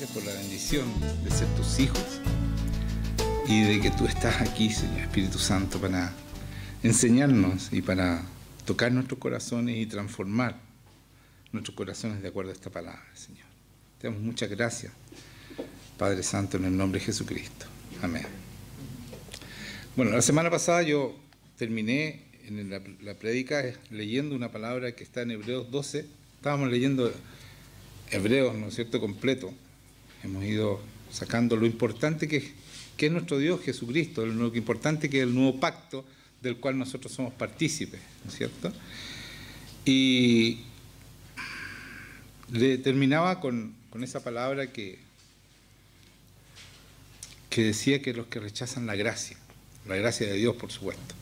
gracias por la bendición de ser tus hijos y de que tú estás aquí, Señor Espíritu Santo, para enseñarnos y para tocar nuestros corazones y transformar nuestros corazones de acuerdo a esta palabra, Señor. Te damos muchas gracias, Padre Santo, en el nombre de Jesucristo. Amén. Bueno, la semana pasada yo terminé en la prédica leyendo una palabra que está en Hebreos 12. Estábamos leyendo Hebreos, ¿no es cierto?, completo. Hemos ido sacando lo importante que es nuestro Dios Jesucristo, lo importante que es el nuevo pacto del cual nosotros somos partícipes, ¿no es cierto? Y terminaba con esa palabra que decía que los que rechazan la gracia de Dios, por supuesto.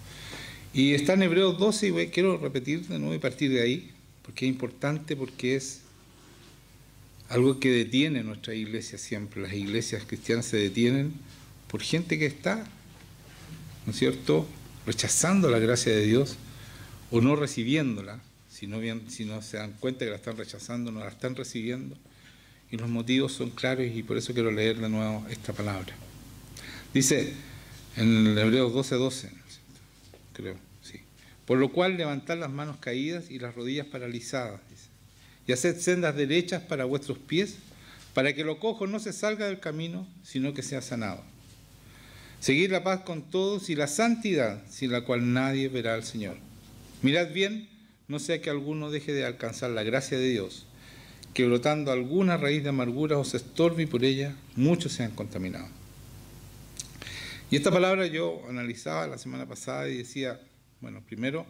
Y está en Hebreos 12 y quiero repetir de nuevo y partir de ahí, porque es importante, porque es algo que detiene nuestra iglesia siempre. Las iglesias cristianas se detienen por gente que está, ¿no es cierto?, rechazando la gracia de Dios o no recibiéndola, si no se dan cuenta que la están rechazando, no la están recibiendo. Y los motivos son claros y por eso quiero leer de nuevo esta palabra. Dice en Hebreos 12:12, creo, sí. Por lo cual levantad las manos caídas y las rodillas paralizadas, dice, y haced sendas derechas para vuestros pies, para que lo cojo no se salga del camino, sino que sea sanado. Seguid la paz con todos y la santidad, sin la cual nadie verá al Señor. Mirad bien, no sea que alguno deje de alcanzar la gracia de Dios, que brotando alguna raíz de amargura os estorbe y por ella muchos sean contaminados. Y esta palabra yo analizaba la semana pasada y decía, bueno, primero,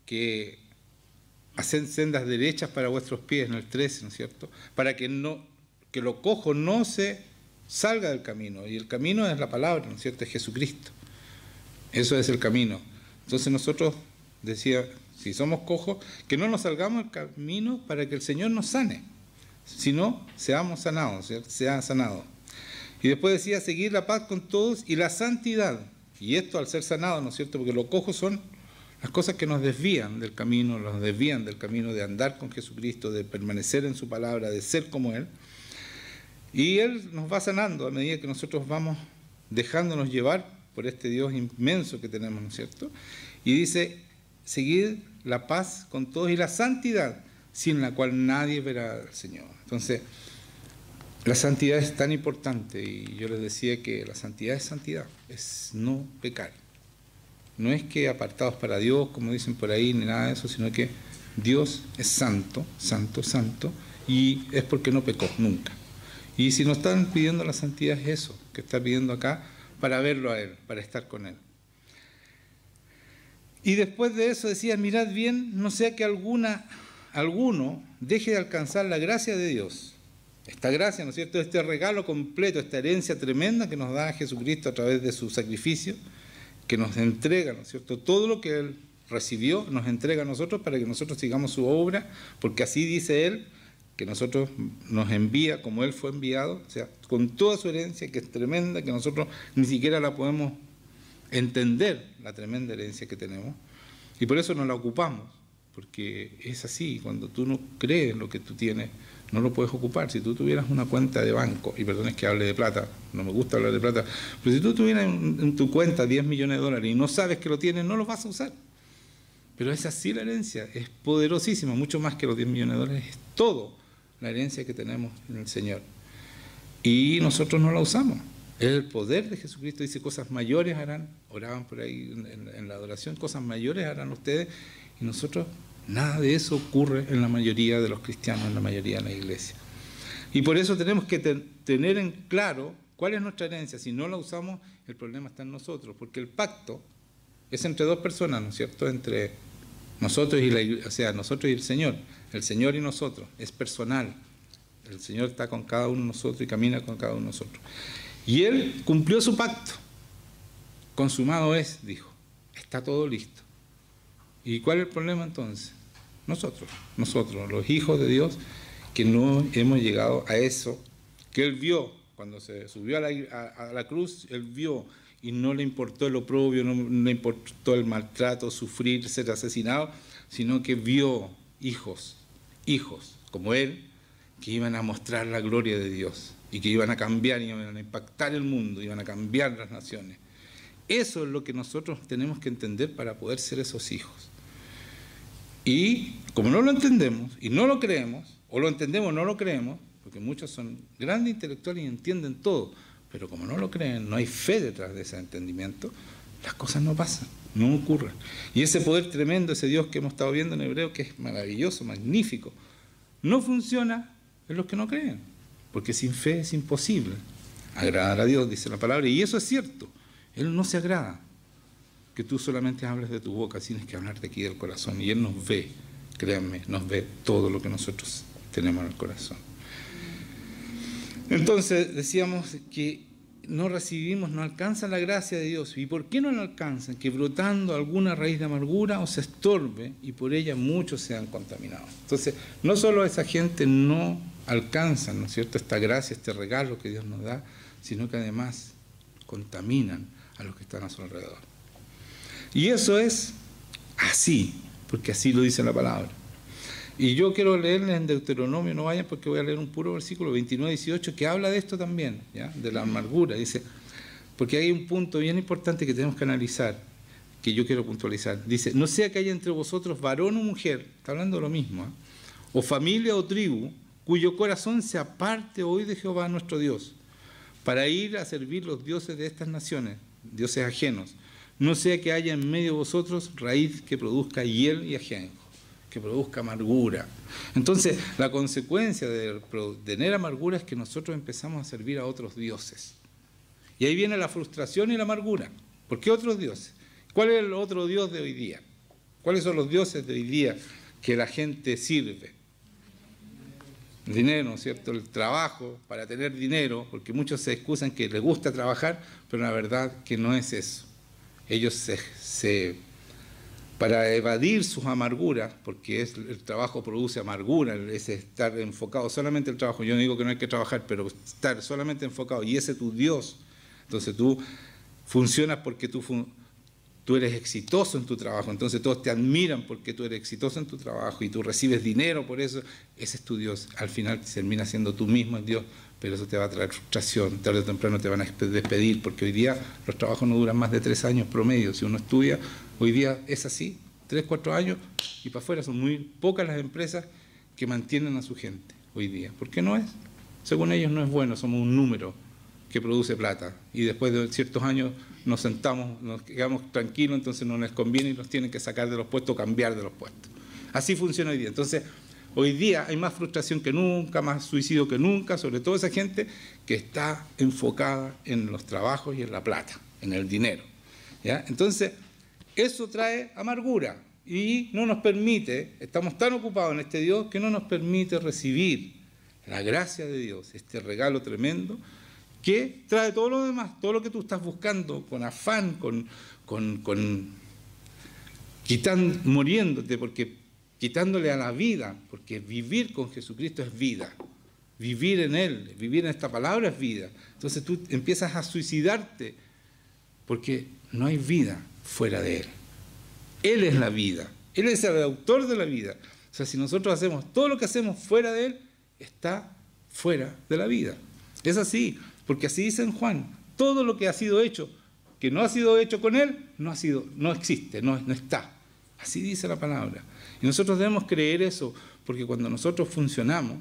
que haced sendas derechas para vuestros pies, en el 13, ¿no es cierto? Para que lo cojo no se salga del camino. Y el camino es la palabra, ¿no es cierto? Es Jesucristo. Eso es el camino. Entonces nosotros, decía, si somos cojos, que no nos salgamos del camino para que el Señor nos sane, sino seamos sanados, ¿cierto? Sea sanado. Y después decía, seguir la paz con todos y la santidad. Y esto al ser sanado, ¿no es cierto? Porque los cojos son las cosas que nos desvían del camino, nos desvían del camino de andar con Jesucristo, de permanecer en su palabra, de ser como Él. Y Él nos va sanando a medida que nosotros vamos dejándonos llevar por este Dios inmenso que tenemos, ¿no es cierto? Y dice, seguir la paz con todos y la santidad, sin la cual nadie verá al Señor. Entonces, la santidad es tan importante y yo les decía que la santidad es santidad, es no pecar. No es que apartados para Dios, como dicen por ahí, ni nada de eso, sino que Dios es santo, santo, santo, y es porque no pecó nunca. Y si nos están pidiendo la santidad es eso, que está pidiendo acá, para verlo a Él, para estar con Él. Y después de eso decía, mirad bien, no sea que alguno deje de alcanzar la gracia de Dios. Esta gracia, ¿no es cierto?, este regalo completo, esta herencia tremenda que nos da Jesucristo a través de su sacrificio, que nos entrega, ¿no es cierto?, todo lo que Él recibió, nos entrega a nosotros para que nosotros sigamos su obra, porque así dice Él, que nosotros nos envía como Él fue enviado, o sea, con toda su herencia, que es tremenda, que nosotros ni siquiera la podemos entender, la tremenda herencia que tenemos, y por eso no la ocupamos, porque es así, cuando tú no crees en lo que tú tienes, no lo puedes ocupar. Si tú tuvieras una cuenta de banco, y perdón es que hable de plata, no me gusta hablar de plata, pero si tú tuvieras en tu cuenta 10 millones de dólares y no sabes que lo tienes, no los vas a usar. Pero es así la herencia, es poderosísima, mucho más que los 10 millones de dólares, es todo la herencia que tenemos en el Señor. Y nosotros no la usamos. El poder de Jesucristo dice, cosas mayores harán, oraban por ahí en la adoración, cosas mayores harán ustedes, y nosotros, nada de eso ocurre en la mayoría de los cristianos, en la mayoría de la iglesia. Y por eso tenemos que tener en claro cuál es nuestra herencia. Si no la usamos, el problema está en nosotros, porque el pacto es entre dos personas, ¿no es cierto?, entre nosotros y nosotros y el Señor y nosotros, es personal. El Señor está con cada uno de nosotros y camina con cada uno de nosotros. Y Él cumplió su pacto. Consumado es, dijo. Está todo listo. ¿Y cuál es el problema entonces? Nosotros, los hijos de Dios, que no hemos llegado a eso, que Él vio cuando se subió a la cruz, Él vio y no le importó el oprobio, no le importó el maltrato, sufrir, ser asesinado, sino que vio hijos como Él, que iban a mostrar la gloria de Dios y que iban a cambiar, iban a impactar el mundo, iban a cambiar las naciones. Eso es lo que nosotros tenemos que entender para poder ser esos hijos. Y como no lo entendemos y no lo creemos, o lo entendemos o no lo creemos, porque muchos son grandes intelectuales y entienden todo, pero como no lo creen, no hay fe detrás de ese entendimiento, las cosas no pasan, no ocurren. Y ese poder tremendo, ese Dios que hemos estado viendo en hebreo, que es maravilloso, magnífico, no funciona en los que no creen, porque sin fe es imposible agradar a Dios, dice la palabra, y eso es cierto. Él no se agrada que tú solamente hables de tu boca, tienes que hablar de aquí del corazón, y Él nos ve, créanme, nos ve todo lo que nosotros tenemos en el corazón. Entonces decíamos que no recibimos, no alcanzan la gracia de Dios. ¿Y por qué no la alcanzan? Que brotando alguna raíz de amargura o se estorbe y por ella muchos sean contaminados. Entonces, no solo esa gente no alcanzan, ¿no es cierto?, esta gracia, este regalo que Dios nos da, sino que además contaminan a los que están a su alrededor. Y eso es así, porque así lo dice la palabra. Y yo quiero leerles en Deuteronomio, no vayan porque voy a leer un puro versículo 29-18 que habla de esto también, ¿ya?, de la amargura. Dice, porque hay un punto bien importante que tenemos que analizar, que yo quiero puntualizar. Dice, no sea que haya entre vosotros varón o mujer, está hablando de lo mismo, o familia o tribu, cuyo corazón se aparte hoy de Jehová nuestro Dios, para ir a servir los dioses de estas naciones, dioses ajenos. No sea que haya en medio de vosotros raíz que produzca hiel y ajenjo, que produzca amargura. Entonces, la consecuencia de tener amargura es que nosotros empezamos a servir a otros dioses. Y ahí viene la frustración y la amargura. ¿Por qué otros dioses? ¿Cuál es el otro Dios de hoy día? ¿Cuáles son los dioses de hoy día que la gente sirve? El dinero, ¿no es cierto? El trabajo, para tener dinero, porque muchos se excusan que les gusta trabajar, pero la verdad que no es eso. Ellos para evadir sus amarguras, porque el trabajo produce amargura, es estar enfocado solamente en el trabajo. Yo no digo que no hay que trabajar, pero estar solamente enfocado, y ese es tu Dios. Entonces tú funcionas porque tú eres exitoso en tu trabajo, entonces todos te admiran porque tú eres exitoso en tu trabajo y tú recibes dinero por eso. Ese es tu Dios. Al final termina siendo tú mismo el Dios, pero eso te va a traer frustración. Tarde o temprano te van a despedir, porque hoy día los trabajos no duran más de 3 años promedio. Si uno estudia, hoy día es así, 3, 4 años y para afuera. Son muy pocas las empresas que mantienen a su gente hoy día. ¿Por qué no es? Según ellos no es bueno, somos un número que produce plata, y después de ciertos años nos sentamos, nos quedamos tranquilos, entonces no les conviene y nos tienen que sacar de los puestos, cambiar de los puestos. Así funciona hoy día. Entonces, hoy día hay más frustración que nunca, más suicidio que nunca, sobre todo esa gente que está enfocada en los trabajos y en la plata, en el dinero, ¿ya? Entonces, eso trae amargura y no nos permite, estamos tan ocupados en este Dios que no nos permite recibir la gracia de Dios, este regalo tremendo que trae todo lo demás, todo lo que tú estás buscando con afán, muriéndote, porque quitándole a la vida, porque vivir con Jesucristo es vida, vivir en Él, vivir en esta palabra es vida. Entonces tú empiezas a suicidarte, porque no hay vida fuera de Él. Él es la vida, Él es el autor de la vida. O sea, si nosotros hacemos todo lo que hacemos fuera de Él, está fuera de la vida. Es así. Porque así dice en Juan, todo lo que ha sido hecho, que no ha sido hecho con Él, no existe, no está. Así dice la palabra. Y nosotros debemos creer eso, porque cuando nosotros funcionamos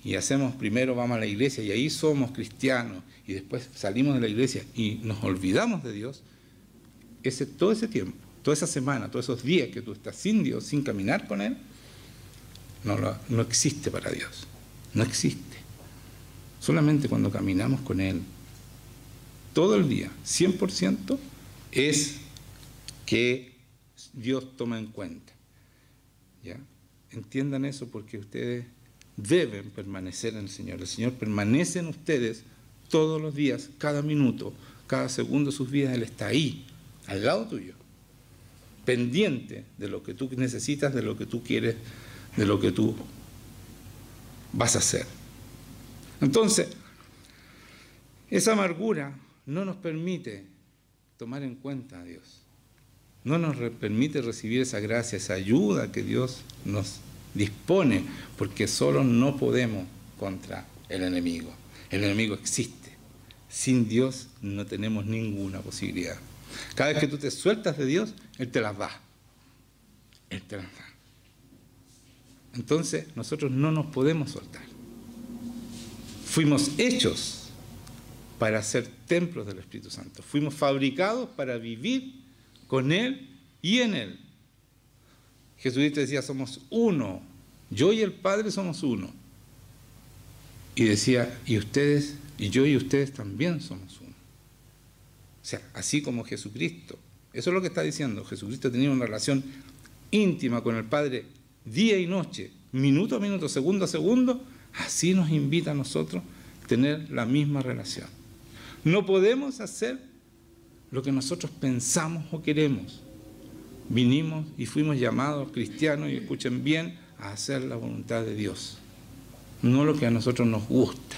y hacemos, primero vamos a la iglesia y ahí somos cristianos, y después salimos de la iglesia y nos olvidamos de Dios, todo ese tiempo, toda esa semana, todos esos días que tú estás sin Dios, sin caminar con Él, no existe para Dios, no existe. Solamente cuando caminamos con Él todo el día, 100%, es que Dios toma en cuenta. ¿Ya? Entiendan eso, porque ustedes deben permanecer en el Señor. El Señor permanece en ustedes todos los días, cada minuto, cada segundo de sus vidas. Él está ahí, al lado tuyo, pendiente de lo que tú necesitas, de lo que tú quieres, de lo que tú vas a hacer. Entonces, esa amargura no nos permite tomar en cuenta a Dios. No nos permite recibir esa gracia, esa ayuda que Dios nos dispone, porque solo no podemos contra el enemigo. El enemigo existe. Sin Dios no tenemos ninguna posibilidad. Cada vez que tú te sueltas de Dios, Él te las da. Él te las da. Entonces, nosotros no nos podemos soltar. Fuimos hechos para ser templos del Espíritu Santo. Fuimos fabricados para vivir con Él y en Él. Jesucristo decía, somos uno. Yo y el Padre somos uno. Y decía, y ustedes, y yo y ustedes también somos uno. O sea, así como Jesucristo. Eso es lo que está diciendo. Jesucristo tenía una relación íntima con el Padre día y noche, minuto a minuto, segundo a segundo. Así nos invita a nosotros a tener la misma relación. No podemos hacer lo que nosotros pensamos o queremos. Vinimos y fuimos llamados cristianos, y escuchen bien, a hacer la voluntad de Dios. No lo que a nosotros nos gusta,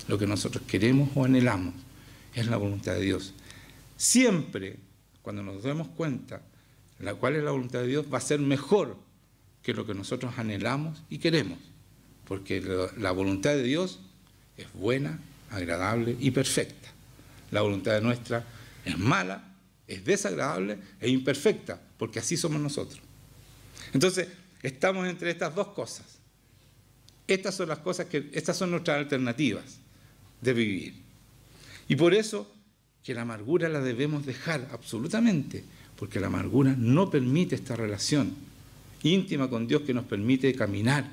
lo que nosotros queremos o anhelamos, es la voluntad de Dios. Siempre, cuando nos demos cuenta cuál es la voluntad de Dios, va a ser mejor que lo que nosotros anhelamos y queremos. Porque la voluntad de Dios es buena, agradable y perfecta. La voluntad nuestra es mala, es desagradable e imperfecta, porque así somos nosotros. Entonces, estamos entre estas dos cosas. Estas son nuestras alternativas de vivir. Y por eso que la amargura la debemos dejar absolutamente, porque la amargura no permite esta relación íntima con Dios que nos permite caminar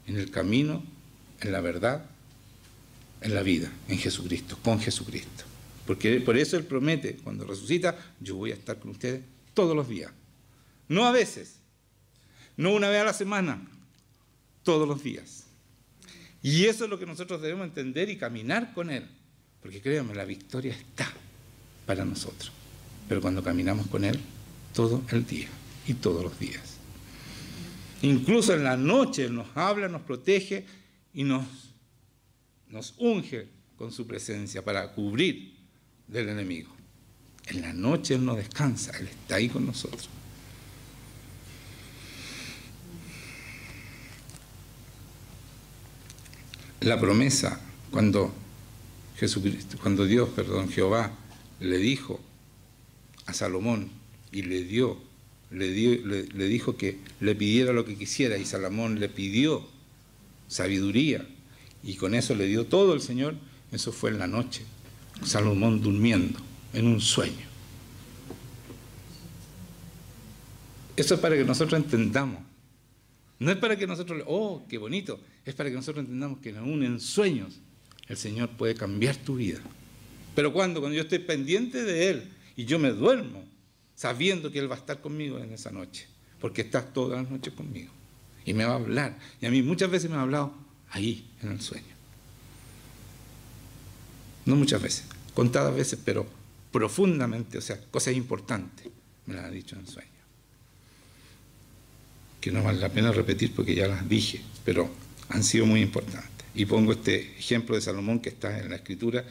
en el camino, en la verdad, en la vida, en Jesucristo, con Jesucristo. Porque por eso Él promete, cuando resucita, yo voy a estar con ustedes todos los días. No a veces, no una vez a la semana, todos los días. Y eso es lo que nosotros debemos entender y caminar con Él. Porque créanme, la victoria está para nosotros. Pero cuando caminamos con Él, todo el día y todos los días. Incluso en la noche Él nos habla, nos protege y nos unge con su presencia para cubrir del enemigo. En la noche Él no descansa, Él está ahí con nosotros. La promesa, cuando Jehová le dijo a Salomón y le dijo que le pidiera lo que quisiera, y Salomón le pidió sabiduría, y con eso le dio todo el Señor. Eso fue en la noche, Salomón durmiendo en un sueño. Eso es para que nosotros entendamos. No es para que nosotros, oh, qué bonito, es para que nosotros entendamos que aún en sueños el Señor puede cambiar tu vida. Pero cuando yo estoy pendiente de Él y yo me duermo, sabiendo que Él va a estar conmigo en esa noche, porque está todas las noches conmigo y me va a hablar. Y a mí muchas veces me ha hablado ahí, en el sueño. No muchas veces, contadas veces, pero profundamente, o sea, cosas importantes me las ha dicho en el sueño. Que no vale la pena repetir porque ya las dije, pero han sido muy importantes. Y pongo este ejemplo de Salomón que está en la Escritura,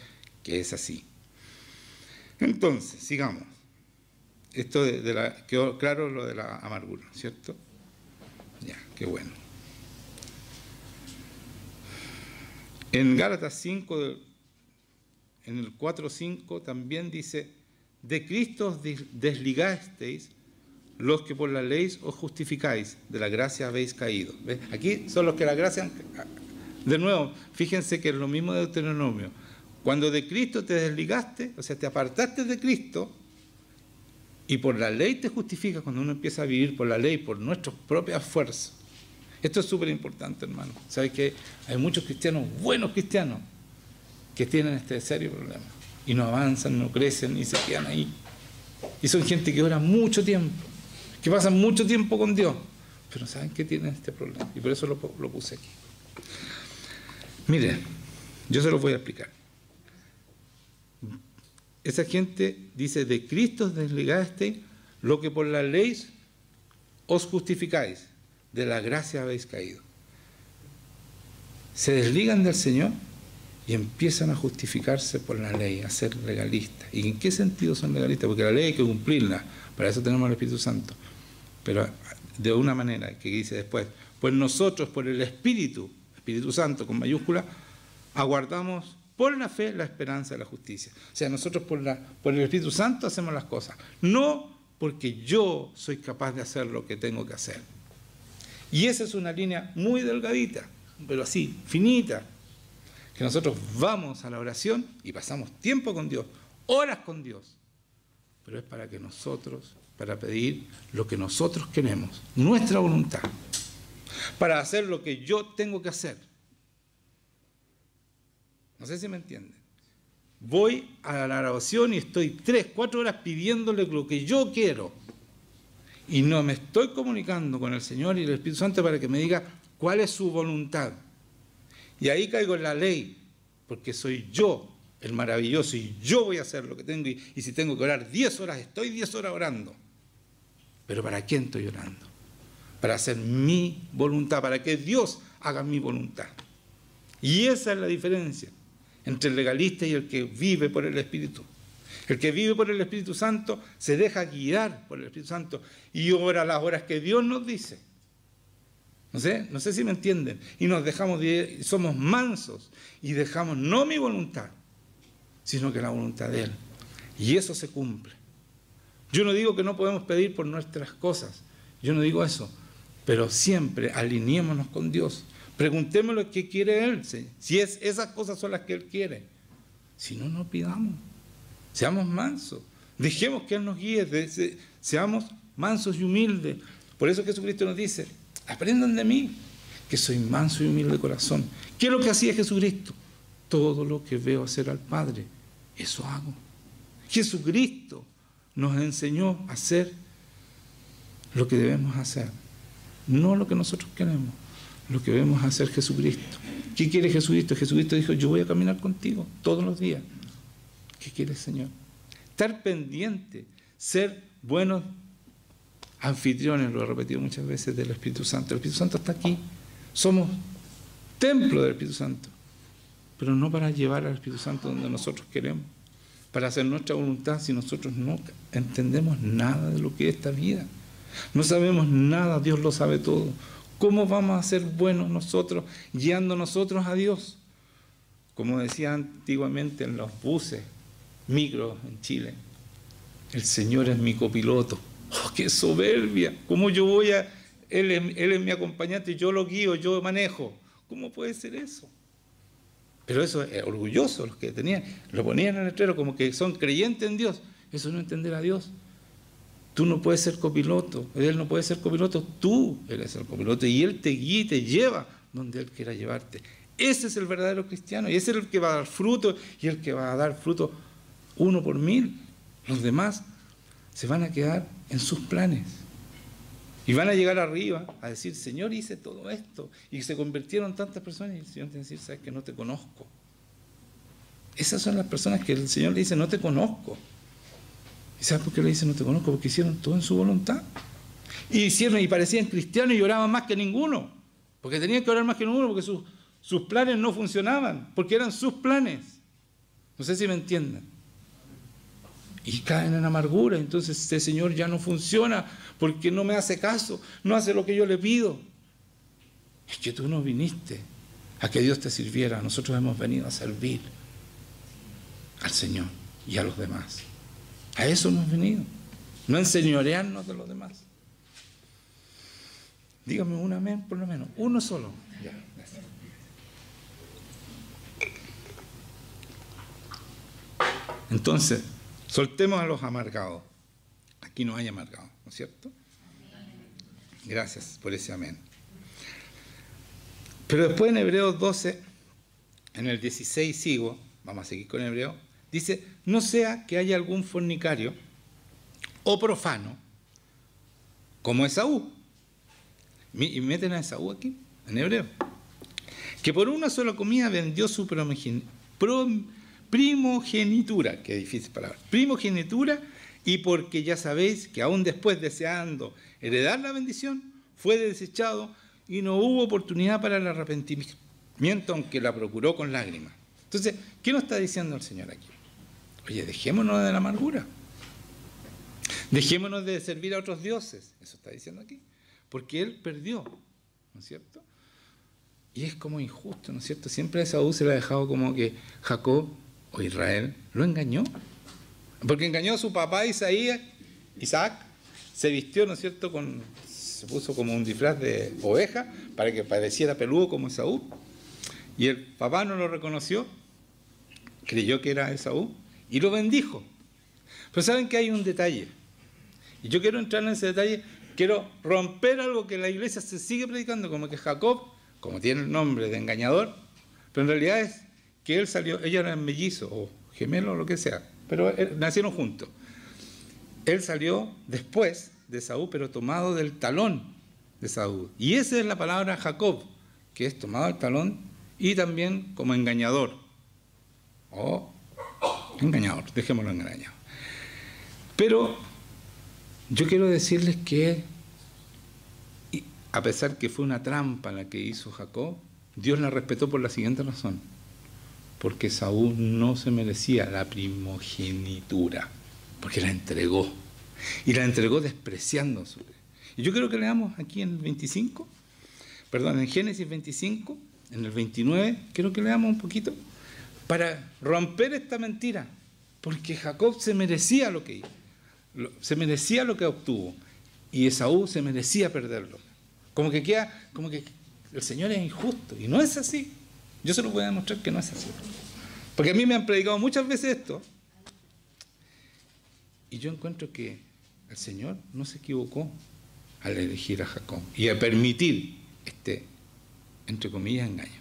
que es así. Entonces, sigamos. Esto quedó claro lo de la amargura, ¿cierto? Ya, qué bueno. En Gálatas 5, en el 4:5 también dice, de Cristo os desligasteis los que por la ley os justificáis, de la gracia habéis caído. ¿Ves? Aquí son los que la gracia... De nuevo, fíjense que es lo mismo de Deuteronomio. Cuando de Cristo te desligaste, o sea, te apartaste de Cristo, y por la ley te justifica, cuando uno empieza a vivir por la ley, por nuestras propias fuerzas. Esto es súper importante, hermano. ¿Sabes que hay muchos cristianos, buenos cristianos, que tienen este serio problema? Y no avanzan, no crecen, y se quedan ahí. Y son gente que ora mucho tiempo, que pasan mucho tiempo con Dios, pero ¿saben que tienen este problema? Y por eso lo puse aquí. Miren, yo se los voy a explicar. Esa gente dice, de Cristo os desligasteis lo que por la ley os justificáis, de la gracia habéis caído. Se desligan del Señor y empiezan a justificarse por la ley, a ser legalistas. ¿Y en qué sentido son legalistas? Porque la ley hay que cumplirla, para eso tenemos el Espíritu Santo. Pero de una manera que dice después, pues nosotros por el Espíritu Espíritu Santo con mayúscula, aguardamos por la fe la esperanza de la justicia. O sea, nosotros por el Espíritu Santo hacemos las cosas, no porque yo soy capaz de hacer lo que tengo que hacer. Y esa es una línea muy delgadita, pero así, finita, que nosotros vamos a la oración y pasamos tiempo con Dios, horas con Dios, pero es para que nosotros, para pedir lo que nosotros queremos, nuestra voluntad, para hacer lo que yo tengo que hacer. No sé si me entienden. Voy a la oración y estoy 3, 4 horas pidiéndole lo que yo quiero. Y no me estoy comunicando con el Señor y el Espíritu Santo para que me diga cuál es su voluntad. Y ahí caigo en la ley, porque soy yo el maravilloso y yo voy a hacer lo que tengo. Y si tengo que orar 10 horas, estoy 10 horas orando. ¿Pero para quién estoy orando? Para hacer mi voluntad, para que Dios haga mi voluntad. Y esa es la diferencia entre el legalista y el que vive por el Espíritu. El que vive por el Espíritu Santo se deja guiar por el Espíritu Santo y ora las horas que Dios nos dice. No sé si me entienden. Y nos dejamos, somos mansos y dejamos no mi voluntad, sino que la voluntad de Él. Y eso se cumple. Yo no digo que no podemos pedir por nuestras cosas. Yo no digo eso. Pero siempre alineémonos con Dios. Preguntémosle qué quiere Él. Si esas cosas son las que Él quiere. Si no, no pidamos. Seamos mansos. Dejemos que Él nos guíe. Seamos mansos y humildes. Por eso Jesucristo nos dice, aprendan de mí, que soy manso y humilde de corazón. ¿Qué es lo que hacía Jesucristo? Todo lo que veo hacer al Padre, eso hago. Jesucristo nos enseñó a hacer lo que debemos hacer. No lo que nosotros queremos, lo que debemos hacer Jesucristo. ¿Qué quiere Jesucristo? Jesucristo dijo, yo voy a caminar contigo todos los días. ¿Qué quiere el Señor? Estar pendiente, ser buenos anfitriones, lo he repetido muchas veces, del Espíritu Santo. El Espíritu Santo está aquí. Somos templo del Espíritu Santo. Pero no para llevar al Espíritu Santo donde nosotros queremos, para hacer nuestra voluntad si nosotros no entendemos nada de lo que es esta vida. No sabemos nada, Dios lo sabe todo. ¿Cómo vamos a ser buenos nosotros, guiando nosotros a Dios? Como decía antiguamente en los buses, micros en Chile, el Señor es mi copiloto. ¡Oh, qué soberbia! ¿Cómo yo voy a...? Él es mi acompañante, yo lo guío, yo manejo. ¿Cómo puede ser eso? Pero eso es orgulloso, los que tenían, lo ponían en el letrero como que son creyentes en Dios. Eso no es entender a Dios. Tú no puedes ser copiloto, Él no puede ser copiloto, tú eres el copiloto y Él te guía y te lleva donde Él quiera llevarte. Ese es el verdadero cristiano y ese es el que va a dar fruto y el que va a dar fruto 1 por 1000. Los demás se van a quedar en sus planes y van a llegar arriba a decir, Señor, hice todo esto, y se convirtieron tantas personas y el Señor te dice, sabes que no te conozco. Esas son las personas que el Señor le dice, no te conozco. ¿Y sabes por qué le dice no te conozco? Porque hicieron todo en su voluntad. Y hicieron y parecían cristianos y oraban más que ninguno. Porque tenían que orar más que ninguno porque sus planes no funcionaban. Porque eran sus planes. No sé si me entienden. Y caen en amargura. Entonces este Señor ya no funciona porque no me hace caso. No hace lo que yo le pido. Es que tú no viniste a que Dios te sirviera. Nosotros hemos venido a servir al Señor y a los demás. A eso hemos venido, no enseñorearnos de los demás. Dígame un amén por lo menos, uno solo. Ya, gracias. Entonces, soltemos a los amargados. Aquí no hay amargados, ¿no es cierto? Gracias por ese amén. Pero después en Hebreos 12, en el 16 sigo, vamos a seguir con Hebreos. Dice, no sea que haya algún fornicario o profano, como Esaú. Y meten a Esaú aquí, en hebreo. Que por una sola comida vendió su primogenitura, qué difícil palabra, primogenitura, y porque ya sabéis que aún después deseando heredar la bendición, fue desechado y no hubo oportunidad para el arrepentimiento, aunque la procuró con lágrimas. Entonces, ¿qué nos está diciendo el Señor aquí? Oye, dejémonos de la amargura. Dejémonos de servir a otros dioses. Eso está diciendo aquí. Porque Él perdió, ¿no es cierto? Y es como injusto, ¿no es cierto? Siempre a Esaú se le ha dejado como que Jacob o Israel lo engañó. Porque engañó a su papá Isaac, se vistió, ¿no es cierto?, se puso como un disfraz de oveja para que pareciera peludo como Esaú. Y el papá no lo reconoció, creyó que era Esaú y lo bendijo. Pero saben que hay un detalle. Y yo quiero entrar en ese detalle, quiero romper algo que la iglesia se sigue predicando, como que Jacob, como tiene el nombre de engañador, pero en realidad es que él salió, ella era mellizo o gemelo o lo que sea, pero nacieron juntos. Él salió después de Esaú, pero tomado del talón de Esaú. Y esa es la palabra Jacob, que es tomado del talón y también como engañador. O engañador, dejémoslo engañado. Pero yo quiero decirles que, a pesar que fue una trampa la que hizo Jacob, Dios la respetó por la siguiente razón. Porque Esaú no se merecía la primogenitura, porque la entregó. Y la entregó despreciando su ley. Y yo quiero que leamos aquí en el 25, en Génesis 25, en el 29, quiero que leamos un poquito, para romper esta mentira. Porque Jacob se merecía lo que hizo. Se merecía lo que obtuvo y Esaú se merecía perderlo. Como que el Señor es injusto y no es así. Yo se lo voy a demostrar que no es así, porque a mí me han predicado muchas veces esto y yo encuentro que el Señor no se equivocó al elegir a Jacob y a permitir este, entre comillas, engaño.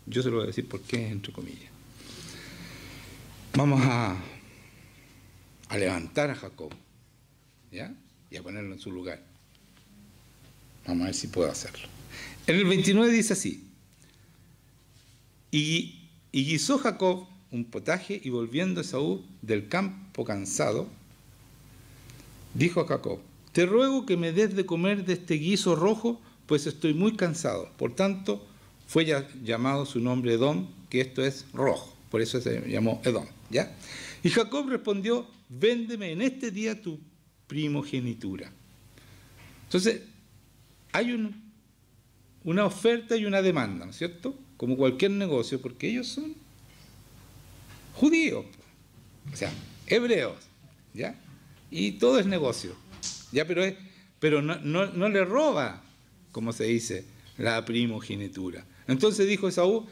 Yo se lo voy a decir por qué es entre comillas. Vamos a levantar a Jacob, ¿ya? Y a ponerlo en su lugar. Vamos a ver si puedo hacerlo. En el 29 dice así: y guisó Jacob un potaje, y volviendo Esaú del campo cansado, dijo a Jacob: te ruego que me des de comer de este guiso rojo, pues estoy muy cansado. Por tanto, fue llamado su nombre Edom, que esto es rojo. Por eso se llamó Edom, ¿ya? Y Jacob respondió: véndeme en este día tu primogenitura. Entonces, hay una oferta y una demanda, ¿no es cierto? Como cualquier negocio, porque ellos son judíos, o sea, hebreos, ¿ya? Y todo es negocio, ¿ya? Pero no le roba, como se dice, la primogenitura. Entonces dijo Esaú: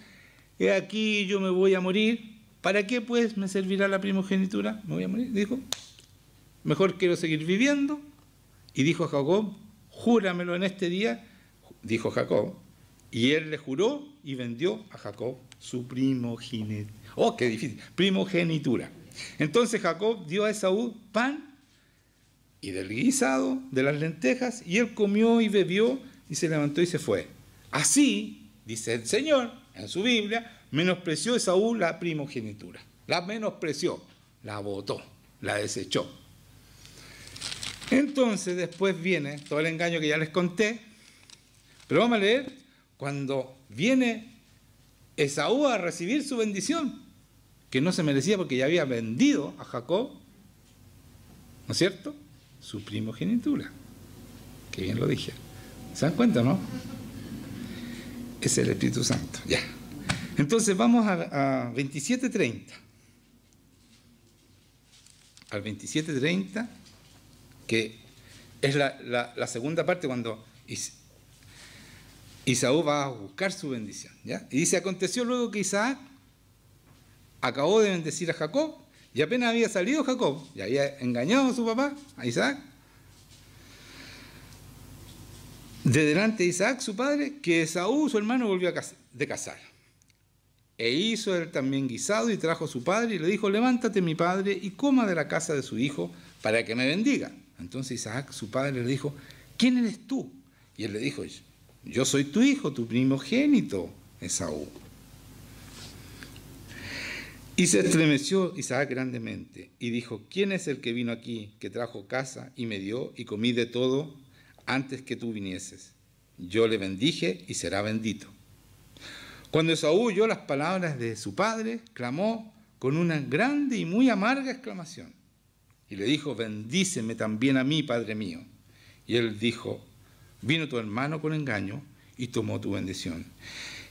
he aquí yo me voy a morir. ¿Para qué pues me servirá la primogenitura? Me voy a morir. Dijo: mejor quiero seguir viviendo. Y dijo Jacob: júramelo en este día. Dijo Jacob, y él le juró y vendió a Jacob su primogenitura. ¡Oh, qué difícil! Primogenitura. Entonces Jacob dio a Esaú pan y del guisado de las lentejas, y él comió y bebió y se levantó y se fue. Así, dice el Señor en su Biblia, menospreció Esaú la primogenitura. La menospreció, la botó, la desechó. Entonces después viene todo el engaño que ya les conté, pero vamos a leer cuando viene Esaú a recibir su bendición, que no se merecía porque ya había vendido a Jacob, ¿no es cierto?, su primogenitura. Que bien lo dije. ¿Se dan cuenta, no? Es el Espíritu Santo, ya. Entonces vamos a 27:30. Al 27:30, que es la segunda parte cuando Esaú va a buscar su bendición, ¿ya? Y dice: aconteció luego que Isaac acabó de bendecir a Jacob, y apenas había salido Jacob, y había engañado a su papá, a Isaac, de delante de Isaac, su padre, que Esaú, su hermano, volvió de cazar. E hizo él también guisado, y trajo a su padre, y le dijo: levántate, mi padre, y coma de la casa de su hijo, para que me bendiga. Entonces Isaac, su padre, le dijo: ¿quién eres tú? Y él le dijo: yo soy tu hijo, tu primogénito, Esaú. Y se estremeció Isaac grandemente, y dijo: ¿quién es el que vino aquí, que trajo casa, y me dio, y comí de todo, antes que tú vinieses? Yo le bendije, y será bendito. Cuando Esaú oyó las palabras de su padre, clamó con una grande y muy amarga exclamación, y le dijo: bendíceme también a mí, padre mío. Y él dijo: vino tu hermano con engaño, y tomó tu bendición.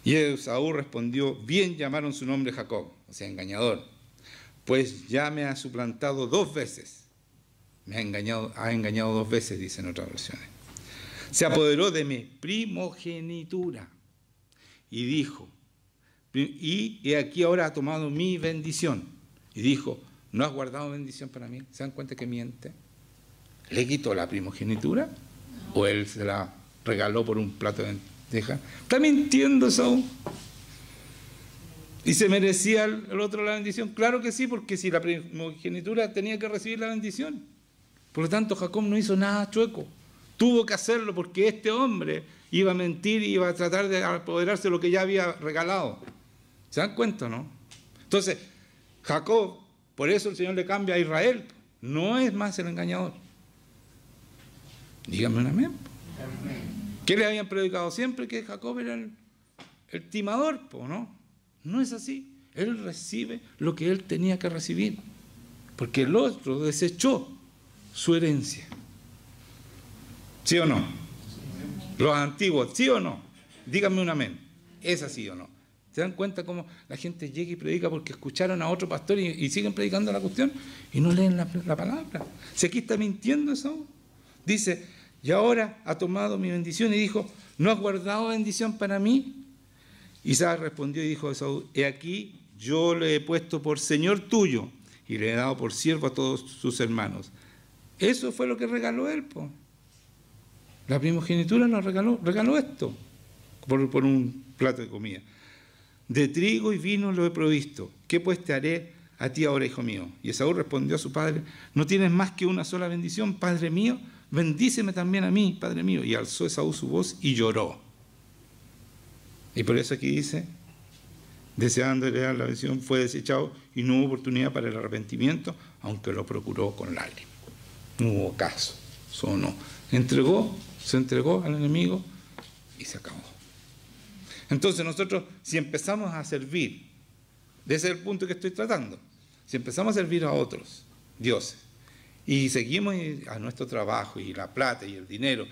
Y Esaú respondió, bien llamaron su nombre Jacob, o sea, engañador, pues ya me ha suplantado 2 veces. Ha engañado 2 veces, dicen otras versiones. Se apoderó de mi primogenitura y dijo, y he aquí ahora ha tomado mi bendición. Y dijo, ¿no has guardado bendición para mí? ¿Se dan cuenta que miente? ¿Le quitó la primogenitura? ¿O él se la regaló por un plato de lentejas? Está mintiendo Esaú. ¿Y se merecía el otro la bendición? Claro que sí, porque si la primogenitura tenía que recibir la bendición. Por lo tanto, Jacob no hizo nada chueco. Tuvo que hacerlo porque este hombre iba a mentir y iba a tratar de apoderarse de lo que ya había regalado. ¿Se dan cuenta, no? Entonces, Jacob, por eso el Señor le cambia a Israel. No es más el engañador. Díganme un amén. ¿Qué le habían predicado siempre? Que Jacob era el timador, ¿no? No es así. Él recibe lo que él tenía que recibir. Porque el otro desechó su herencia. ¿Sí o no? Los antiguos, ¿sí o no? Díganme un amén. ¿Es así o no? ¿Se dan cuenta cómo la gente llega y predica porque escucharon a otro pastor y siguen predicando la cuestión y no leen la palabra? Si aquí está mintiendo eso. Dice, y ahora ha tomado mi bendición y dijo, ¿no has guardado bendición para mí? Isaac respondió y dijo a Esaú, he aquí yo le he puesto por señor tuyo y le he dado por siervo a todos sus hermanos. Eso fue lo que regaló él, po. La primogenitura nos regaló esto por un plato de comida. De trigo y vino lo he provisto. ¿Qué pues te haré a ti ahora, hijo mío? Y Esaú respondió a su padre, no tienes más que una sola bendición, padre mío, bendíceme también a mí, padre mío. Y alzó Esaú su voz y lloró. Y por eso aquí dice, deseando heredar la bendición, fue desechado y no hubo oportunidad para el arrepentimiento, aunque lo procuró con lágrimas. No hubo caso, eso no. Se entregó al enemigo y se acabó. Entonces nosotros, si empezamos a servir, de ese es el punto que estoy tratando, si empezamos a servir a otros dioses y seguimos a nuestro trabajo y la plata y el dinero,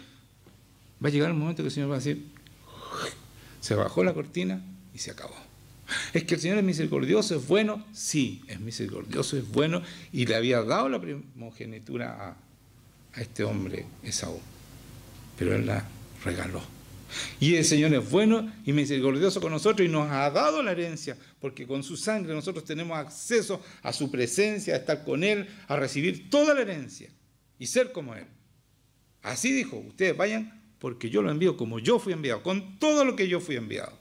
va a llegar el momento que el Señor va a decir, se bajó la cortina y se acabó. ¿Es que el Señor es misericordioso, es bueno? Sí, es misericordioso, es bueno, y le había dado la primogenitura a este hombre Esaú, pero él la regaló. Y el Señor es bueno y misericordioso con nosotros y nos ha dado la herencia, porque con su sangre nosotros tenemos acceso a su presencia, a estar con Él, a recibir toda la herencia y ser como Él. Así dijo, ustedes vayan porque yo lo envío como yo fui enviado, con todo lo que yo fui enviado.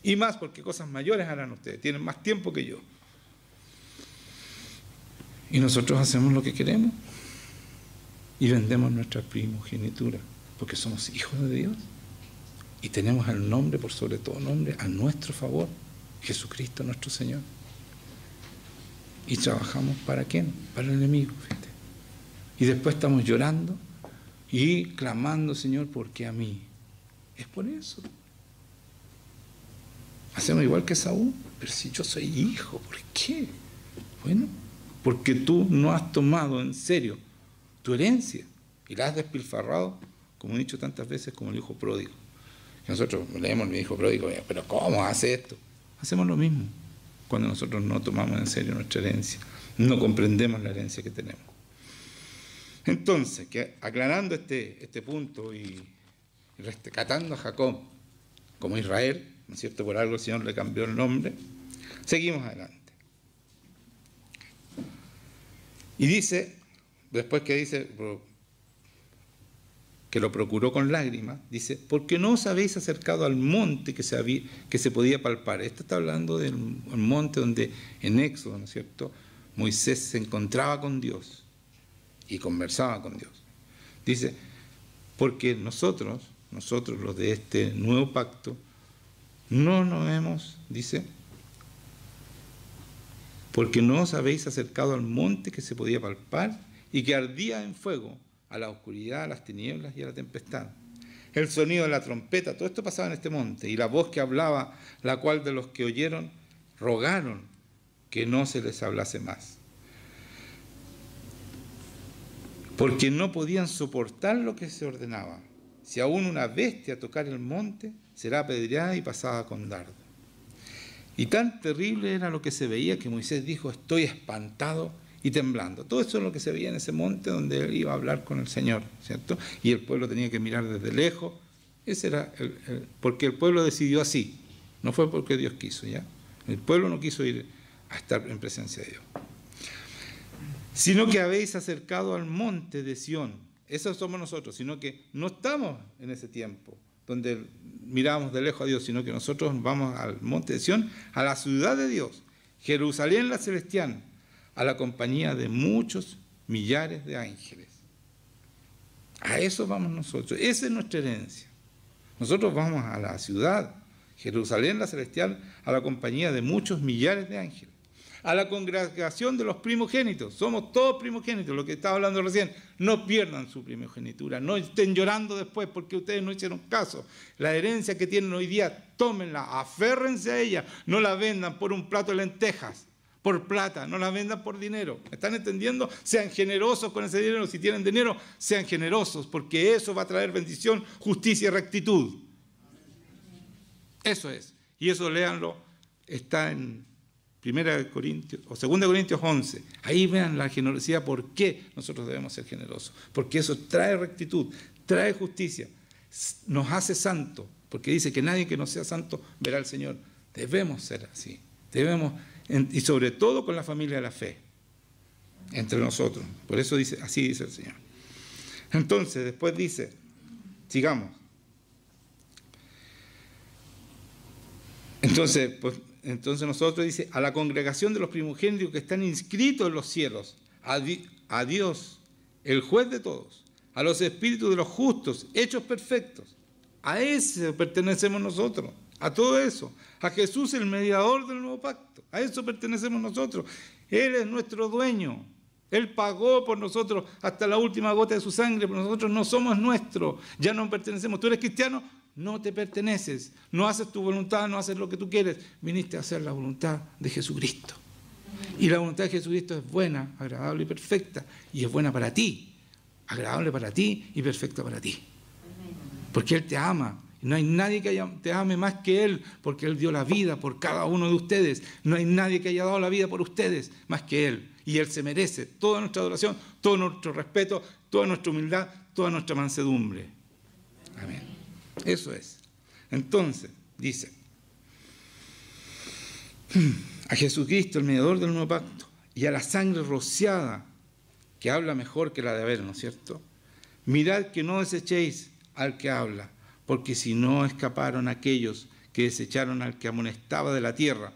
Y más porque cosas mayores harán ustedes, tienen más tiempo que yo. Y nosotros hacemos lo que queremos y vendemos nuestra primogenitura, porque somos hijos de Dios y tenemos el nombre por sobre todo nombre a nuestro favor, Jesucristo nuestro Señor. Y trabajamos ¿para quién? Para el enemigo, fíjate. Y después estamos llorando y clamando, Señor, ¿por qué a mí? Es por eso. Hacemos igual que Saúl, pero si yo soy hijo, ¿por qué? Bueno, porque tú no has tomado en serio tu herencia y la has despilfarrado, como he dicho tantas veces, como el hijo pródigo. Y nosotros leemos el hijo pródigo, pero ¿cómo hace esto? Hacemos lo mismo cuando nosotros no tomamos en serio nuestra herencia, no comprendemos la herencia que tenemos. Entonces, aclarando este punto y rescatando a Jacob como Israel, ¿no es cierto? Por algo el Señor le cambió el nombre. Seguimos adelante. Y dice, después que dice que lo procuró con lágrimas, dice, porque no os habéis acercado al monte que se podía palpar. Esto está hablando del monte donde en Éxodo, ¿no es cierto?, Moisés se encontraba con Dios y conversaba con Dios. Dice, porque nosotros los de este nuevo pacto, no nos hemos, dice, porque no os habéis acercado al monte que se podía palpar y que ardía en fuego, a la oscuridad, a las tinieblas y a la tempestad. El sonido de la trompeta, todo esto pasaba en este monte, y la voz que hablaba, la cual de los que oyeron rogaron que no se les hablase más, porque no podían soportar lo que se ordenaba. Si aún una bestia tocara el monte, será apedreada y pasada con dardo. Y tan terrible era lo que se veía que Moisés dijo, estoy espantado y temblando. Todo eso es lo que se veía en ese monte donde él iba a hablar con el Señor, ¿cierto? Y el pueblo tenía que mirar desde lejos. Ese era porque el pueblo decidió así, no fue porque Dios quiso, ¿ya? El pueblo no quiso ir a estar en presencia de Dios. Sino que habéis acercado al monte de Sión. Esos somos nosotros, sino que no estamos en ese tiempo donde miramos de lejos a Dios, sino que nosotros vamos al monte de Sión, a la ciudad de Dios, Jerusalén la celestial, a la compañía de muchos millares de ángeles. A eso vamos nosotros, esa es nuestra herencia. Nosotros vamos a la ciudad, Jerusalén la celestial, a la compañía de muchos millares de ángeles, a la congregación de los primogénitos. Somos todos primogénitos, lo que estaba hablando recién. No pierdan su primogenitura, no estén llorando después porque ustedes no hicieron caso. La herencia que tienen hoy día, tómenla, aférrense a ella, no la vendan por un plato de lentejas, por plata, no la vendan por dinero. ¿Me están entendiendo? Sean generosos con ese dinero. Si tienen dinero, sean generosos, porque eso va a traer bendición, justicia y rectitud. Eso es. Y eso léanlo, está en 1 Corintios o 2 Corintios 11. Ahí vean la generosidad, por qué nosotros debemos ser generosos. Porque eso trae rectitud, trae justicia, nos hace santos, porque dice que nadie que no sea santo verá al Señor. Debemos ser así. Debemos, y sobre todo con la familia de la fe, entre nosotros. Por eso dice, así dice el Señor. Entonces, después dice, sigamos. Entonces nosotros dice, a la congregación de los primogénitos que están inscritos en los cielos, a Dios, el juez de todos, a los espíritus de los justos, hechos perfectos, a ese pertenecemos nosotros, a todo eso, a Jesús el mediador del nuevo pacto, a eso pertenecemos nosotros. Él es nuestro dueño, Él pagó por nosotros hasta la última gota de su sangre, pero nosotros no somos nuestros, ya no pertenecemos. ¿Tú eres cristiano? No te perteneces, no haces tu voluntad, no haces lo que tú quieres, viniste a hacer la voluntad de Jesucristo. Y la voluntad de Jesucristo es buena, agradable y perfecta, y es buena para ti, agradable para ti y perfecta para ti. Porque Él te ama, no hay nadie que te ame más que Él, porque Él dio la vida por cada uno de ustedes, no hay nadie que haya dado la vida por ustedes más que Él, y Él se merece toda nuestra adoración, todo nuestro respeto, toda nuestra humildad, toda nuestra mansedumbre. Amén. Eso es. Entonces, dice, a Jesucristo, el mediador del nuevo pacto, y a la sangre rociada, que habla mejor que la de Abel, ¿no es cierto? Mirad que no desechéis al que habla, porque si no escaparon aquellos que desecharon al que amonestaba de la tierra,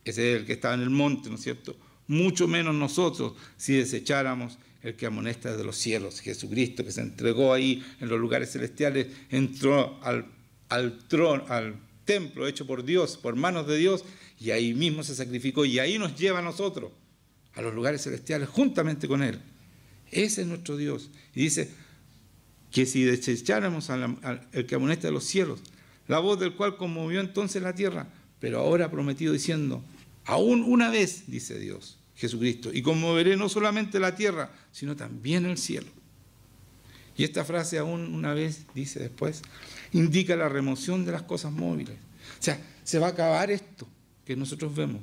ese es el que estaba en el monte, ¿no es cierto? Mucho menos nosotros si desecháramos el que amonesta desde los cielos, Jesucristo, que se entregó ahí en los lugares celestiales, entró al templo hecho por Dios, por manos de Dios, y ahí mismo se sacrificó, y ahí nos lleva a nosotros, a los lugares celestiales, juntamente con Él. Ese es nuestro Dios. Y dice que si desecháramos al que amonesta de los cielos, la voz del cual conmovió entonces la tierra, pero ahora ha prometido diciendo, aún una vez, dice Dios, Jesucristo, y conmoveré no solamente la tierra, sino también el cielo. Y esta frase, aún una vez, dice después, indica la remoción de las cosas móviles. O sea, se va a acabar esto que nosotros vemos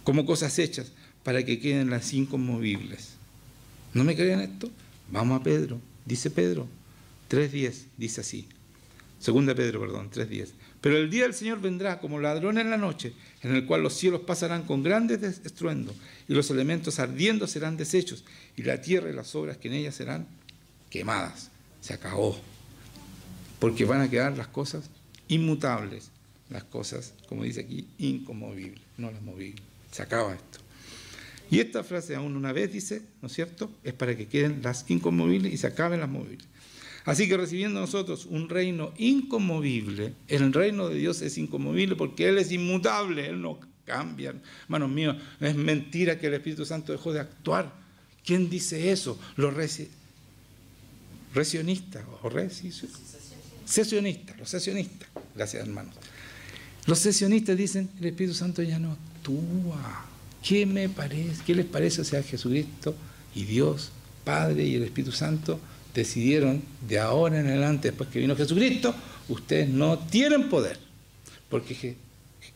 como cosas hechas para que queden las inconmovibles. ¿No me creen esto? Vamos a Pedro, dice Pedro 3:10, dice así. 2 Pedro, 3:10. Pero el día del Señor vendrá como ladrón en la noche, en el cual los cielos pasarán con grandes estruendos, y los elementos ardiendo serán deshechos, y la tierra y las obras que en ella serán quemadas. Se acabó. Porque van a quedar las cosas inmutables, las cosas, como dice aquí, inconmovibles, no las movibles. Se acaba esto. Y esta frase, aún una vez, dice, ¿no es cierto?, es para que queden las inconmovibles y se acaben las movibles. Así que recibiendo nosotros un reino inconmovible, el reino de Dios es inconmovible porque Él es inmutable, Él no cambia. Hermanos míos, es mentira que el Espíritu Santo dejó de actuar. ¿Quién dice eso? Los sesionistas. Los sesionistas. Gracias, hermanos. Los sesionistas dicen, el Espíritu Santo ya no actúa. ¿Qué les parece? O sea, Jesucristo y Dios, Padre y el Espíritu Santo, decidieron de ahora en adelante, después que vino Jesucristo, ustedes no tienen poder, porque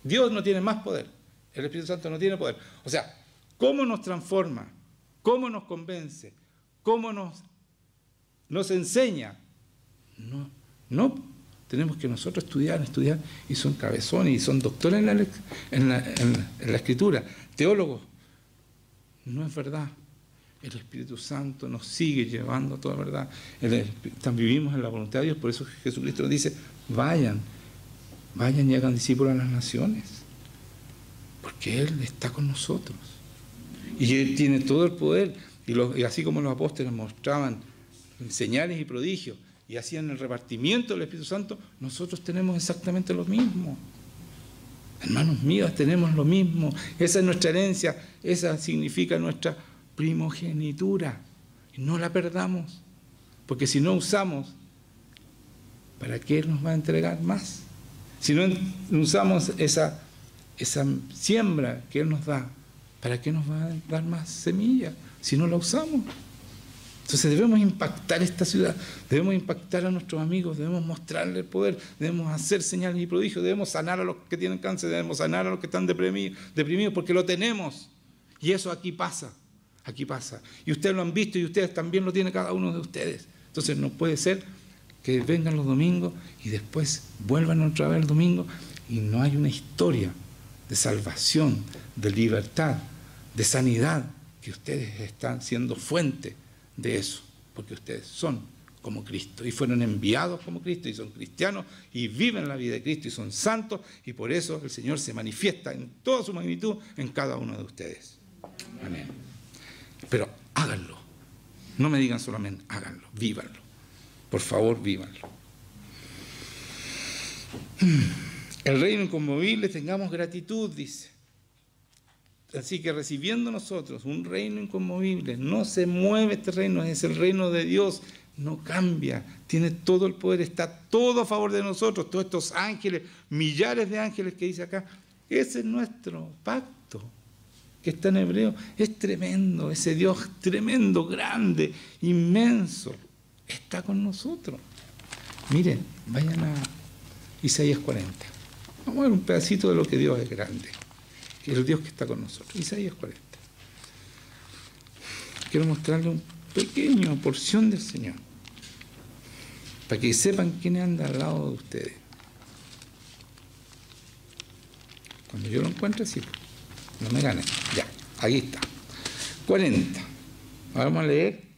Dios no tiene más poder, el Espíritu Santo no tiene poder. O sea, ¿cómo nos transforma? ¿Cómo nos convence? ¿Cómo nos enseña? No, tenemos que nosotros estudiar, y son cabezones, y son doctores en la Escritura, teólogos. No es verdad. El Espíritu Santo nos sigue llevando a toda verdad. Vivimos en la voluntad de Dios, por eso Jesucristo nos dice, vayan y hagan discípulos a las naciones, porque Él está con nosotros. Y Él tiene todo el poder, y así como los apóstoles mostraban señales y prodigios, y hacían el repartimiento del Espíritu Santo, nosotros tenemos exactamente lo mismo. Hermanos míos, tenemos lo mismo. Esa es nuestra herencia, esa significa nuestra primogenitura. Y no la perdamos, porque si no usamos, ¿para qué Él nos va a entregar más? Si no usamos esa siembra que Él nos da, ¿para qué nos va a dar más semilla si no la usamos? Entonces debemos impactar esta ciudad, debemos impactar a nuestros amigos, debemos mostrarle el poder, debemos hacer señales y prodigios, debemos sanar a los que tienen cáncer, debemos sanar a los que están deprimidos, porque lo tenemos. Y eso aquí pasa. Y ustedes lo han visto y ustedes también lo tienen cada uno de ustedes. Entonces no puede ser que vengan los domingos y después vuelvan otra vez el domingo y no hay una historia de salvación, de libertad, de sanidad, que ustedes están siendo fuente de eso, porque ustedes son como Cristo y fueron enviados como Cristo y son cristianos y viven la vida de Cristo y son santos, y por eso el Señor se manifiesta en toda su magnitud en cada uno de ustedes. Amén. Pero háganlo, no me digan solamente háganlo, vívanlo, por favor, vívanlo. El reino inconmovible, tengamos gratitud, dice. Así que recibiendo nosotros un reino inconmovible, no se mueve este reino, es el reino de Dios, no cambia, tiene todo el poder, está todo a favor de nosotros, todos estos ángeles, millares de ángeles que dice acá, ese es nuestro pacto, que está en hebreo, es tremendo, ese Dios tremendo, grande, inmenso, está con nosotros. Miren, vayan a Isaías 40, vamos a ver un pedacito de lo que Dios es grande. El Dios que está con nosotros. Isaías 40. Quiero mostrarle una pequeña porción del Señor, para que sepan quién anda al lado de ustedes. Cuando yo lo encuentre, sí, no me ganen. Ya, ahí está. 40. Ahora vamos a leer.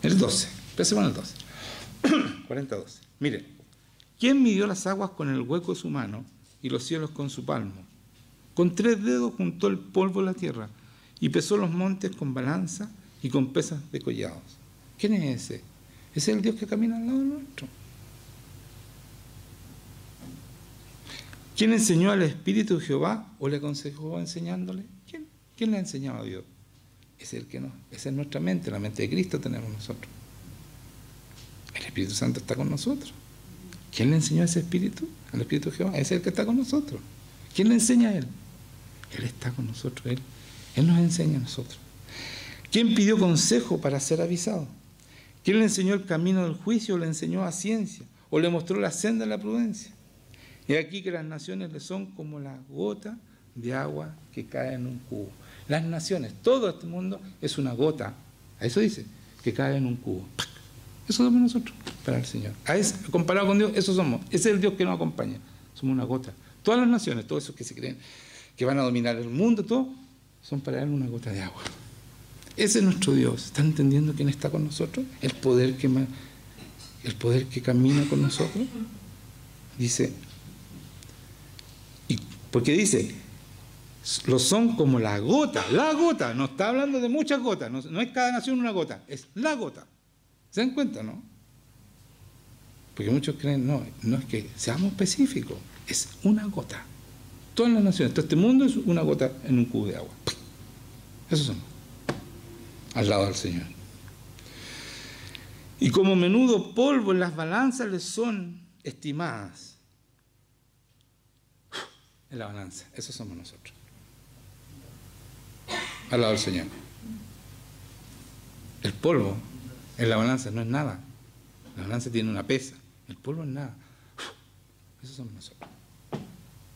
El 12, empecemos en el 12. 40-12. Miren, ¿quién midió las aguas con el hueco de su mano y los cielos con su palmo? Con 3 dedos juntó el polvo de la tierra y pesó los montes con balanza y con pesas de collados. ¿Quién es ese? Ese es el Dios que camina al lado nuestro. ¿Quién enseñó al Espíritu de Jehová o le aconsejó enseñándole? ¿Quién le ha enseñado a Dios? Esa es nuestra mente, la mente de Cristo tenemos nosotros. El Espíritu Santo está con nosotros. ¿Quién le enseñó a ese Espíritu? Al Espíritu de Jehová. Ese es el que está con nosotros. ¿Quién le enseña a Él? Él está con nosotros. Él nos enseña a nosotros. ¿Quién pidió consejo para ser avisado? ¿Quién le enseñó el camino del juicio o le enseñó a ciencia? ¿O le mostró la senda de la prudencia? Y aquí que las naciones le son como la gota de agua que cae en un cubo. Las naciones, todo este mundo es una gota, a eso dice, que cae en un cubo. ¡Pac! Eso somos nosotros para el Señor. Comparado con Dios, eso somos. Ese es el Dios que nos acompaña. Somos una gota. Todas las naciones, todos esos que se creen que van a dominar el mundo, todos son para Él una gota de agua. Ese es nuestro Dios. ¿Están entendiendo quién está con nosotros? El poder que camina con nosotros. Dice, porque dice, lo son como la gota, no está hablando de muchas gotas, no es cada nación una gota, es la gota. ¿Se dan cuenta, no? Porque muchos creen, no es que seamos específicos, es una gota. Todas las naciones, todo este mundo es una gota en un cubo de agua. Eso somos, al lado del Señor. Y como menudo polvo en las balanzas les son estimadas. en la balanza. Eso somos nosotros. Al lado del Señor. El polvo en la balanza no es nada. La balanza tiene una pesa. El polvo es nada. Eso somos nosotros.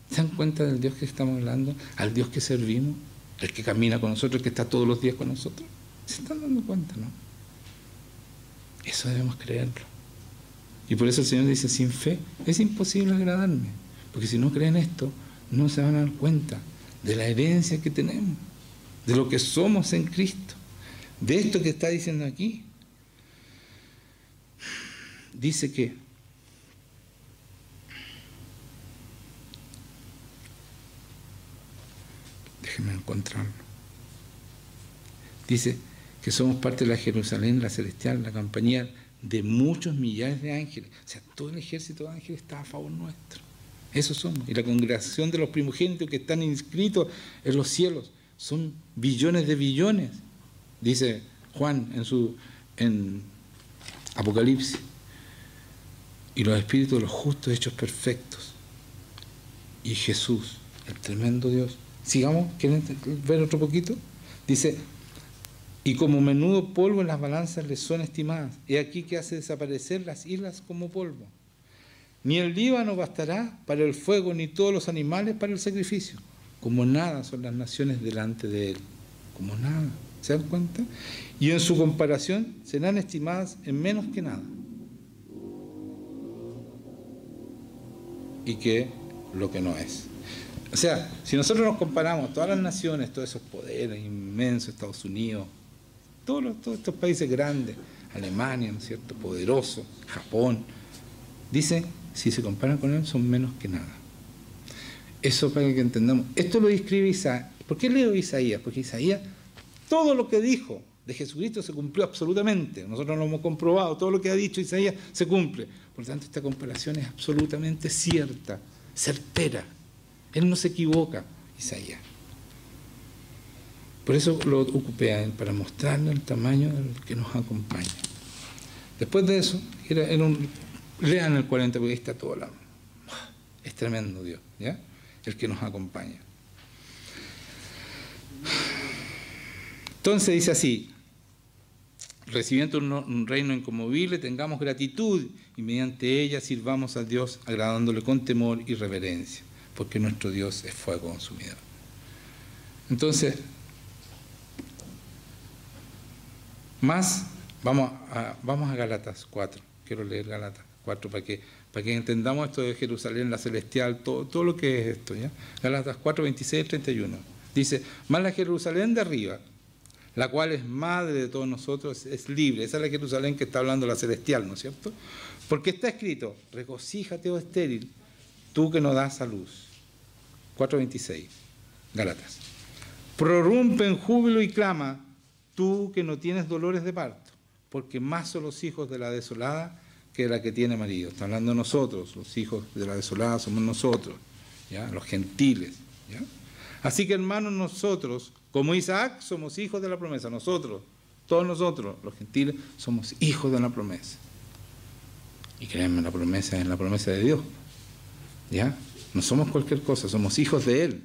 ¿Se dan cuenta del Dios que estamos hablando? Al Dios que servimos, el que camina con nosotros, el que está todos los días con nosotros. ¿Se están dando cuenta, no? Eso debemos creerlo. Y por eso el Señor dice, sin fe es imposible agradarme. Porque si no creen esto, no se van a dar cuenta de la herencia que tenemos, de lo que somos en Cristo, de esto que está diciendo aquí. Dice que déjenme encontrarlo. Dice que somos parte de la Jerusalén, la celestial, la compañía de muchos millares de ángeles. O sea, todo el ejército de ángeles está a favor nuestro. Eso somos. Y la congregación de los primogénitos que están inscritos en los cielos son billones de billones, dice Juan en Apocalipsis. Y los espíritus de los justos hechos perfectos. Y Jesús, el tremendo Dios. Sigamos, ¿quieren ver otro poquito? Dice, y como menudo polvo en las balanzas les son estimadas. He aquí que hace desaparecer las islas como polvo. Ni el Líbano bastará para el fuego, ni todos los animales para el sacrificio. Como nada son las naciones delante de él. Como nada. ¿Se dan cuenta? Y en su comparación serán estimadas en menos que nada. Y que lo que no es. O sea, si nosotros nos comparamos todas las naciones, todos esos poderes inmensos, Estados Unidos, todos estos países grandes, Alemania, ¿no es cierto?, poderoso, Japón, dice, si se comparan con él, son menos que nada. Eso para que entendamos. Esto lo describe Isaías. ¿Por qué leo Isaías? Porque Isaías, todo lo que dijo de Jesucristo se cumplió absolutamente. Nosotros lo hemos comprobado, todo lo que ha dicho Isaías se cumple. Por lo tanto, esta comparación es absolutamente cierta, certera. Él no se equivoca, Isaías. Por eso lo ocupé a él, para mostrarle el tamaño del que nos acompaña. Después de eso, lean el 40, porque ahí está todo la... Es tremendo Dios, ¿ya? El que nos acompaña. Entonces dice así, recibiendo un reino inconmovible, tengamos gratitud y mediante ella sirvamos a Dios agradándole con temor y reverencia, porque nuestro Dios es fuego consumidor. Entonces, vamos a Gálatas 4. Quiero leer Gálatas 4 para que entendamos esto de Jerusalén, la celestial, todo lo que es esto, ¿ya? Gálatas 4, 26, 31. Dice, mas la Jerusalén de arriba, la cual es madre de todos nosotros, es libre. Esa es la Jerusalén que está hablando la celestial, ¿no es cierto? Porque está escrito, regocíjate, oh estéril, tú que no das a luz. 4:26, Gálatas. Prorrumpe en júbilo y clama, tú que no tienes dolores de parto, porque más son los hijos de la desolada que de la que tiene marido. Está hablando de nosotros, los hijos de la desolada somos nosotros, ¿ya? Los gentiles, ¿ya? Así que hermanos, nosotros, como Isaac, somos hijos de la promesa. Nosotros, todos nosotros, los gentiles, somos hijos de la promesa. Y créanme, la promesa es la promesa de Dios, ¿ya? No somos cualquier cosa, somos hijos de Él.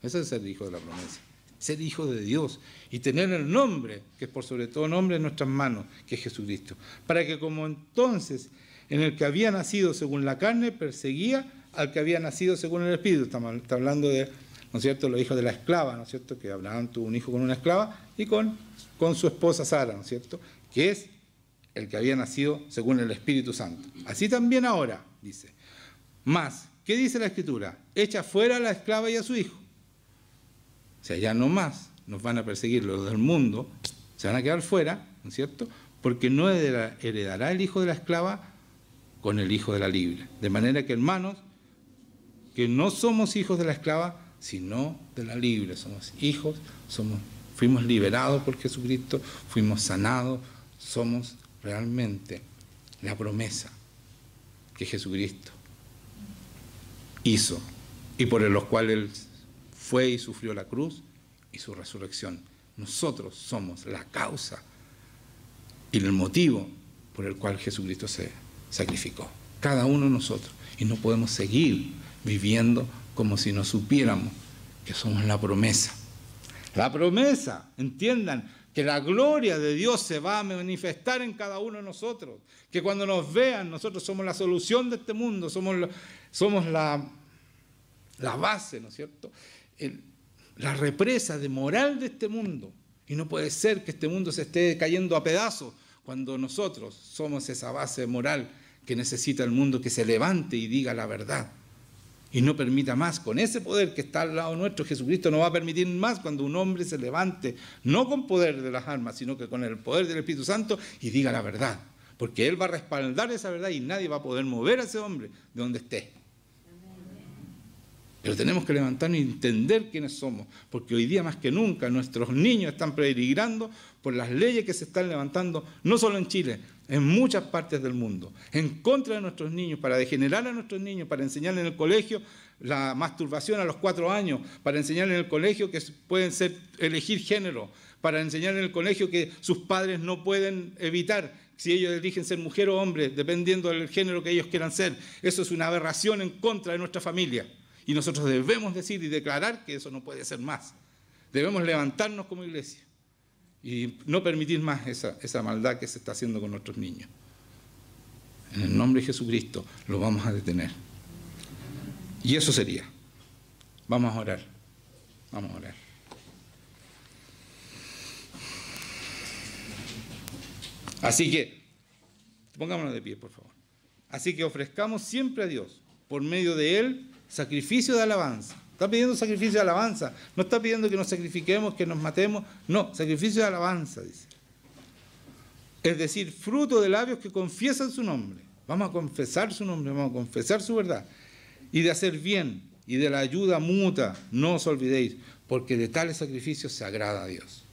Eso es ser hijo de la promesa. Ser hijo de Dios y tener el nombre, que es por sobre todo nombre en nuestras manos, que es Jesucristo. Para que como entonces en el que había nacido según la carne, perseguía al que había nacido según el Espíritu. Está hablando de, ¿no es cierto?, los hijos de la esclava, ¿no es cierto?, que Abraham tuvo un hijo con una esclava y con su esposa Sara, ¿no es cierto?, que es el que había nacido según el Espíritu Santo. Así también ahora, dice. Más, ¿qué dice la Escritura? Echa fuera a la esclava y a su hijo. O sea, ya no más nos van a perseguir los del mundo, se van a quedar fuera, ¿no es cierto?, porque no heredará el hijo de la esclava con el hijo de la libre. De manera que, hermanos, que no somos hijos de la esclava, sino de la libre. Somos hijos, fuimos liberados por Jesucristo, fuimos sanados, somos realmente la promesa que Jesucristo hizo y por los cuales Él fue y sufrió la cruz y su resurrección. Nosotros somos la causa y el motivo por el cual Jesucristo se sacrificó. Cada uno de nosotros. Y no podemos seguir viviendo como si no supiéramos que somos la promesa. La promesa, entiendan, que la gloria de Dios se va a manifestar en cada uno de nosotros. Que cuando nos vean, nosotros somos la solución de este mundo, somos la base, ¿no es cierto? La represa de moral de este mundo. Y no puede ser que este mundo se esté cayendo a pedazos cuando nosotros somos esa base moral que necesita el mundo, que se levante y diga la verdad. Y no permita más, con ese poder que está al lado nuestro, Jesucristo no va a permitir más cuando un hombre se levante, no con poder de las armas, sino que con el poder del Espíritu Santo y diga la verdad. Porque Él va a respaldar esa verdad y nadie va a poder mover a ese hombre de donde esté. Pero tenemos que levantarnos y entender quiénes somos, porque hoy día más que nunca nuestros niños están peligrando por las leyes que se están levantando, no solo en Chile, en muchas partes del mundo, en contra de nuestros niños, para degenerar a nuestros niños, para enseñarles en el colegio la masturbación a los 4 años, para enseñarles en el colegio que pueden elegir género, para enseñar en el colegio que sus padres no pueden evitar si ellos eligen ser mujer o hombre, dependiendo del género que ellos quieran ser. Eso es una aberración en contra de nuestra familia. Y nosotros debemos decir y declarar que eso no puede ser más. Debemos levantarnos como iglesia y no permitir más esa maldad que se está haciendo con nuestros niños. En el nombre de Jesucristo lo vamos a detener. Y eso sería. Vamos a orar. Vamos a orar. Así que, pongámonos de pie, por favor. Así que ofrezcamos siempre a Dios, por medio de Él, sacrificio de alabanza. Está pidiendo sacrificio de alabanza. No está pidiendo que nos sacrifiquemos, que nos matemos. No, sacrificio de alabanza, dice. Es decir, fruto de labios que confiesan su nombre. Vamos a confesar su nombre, vamos a confesar su verdad. Y de hacer bien y de la ayuda mutua, no os olvidéis, porque de tales sacrificios se agrada a Dios.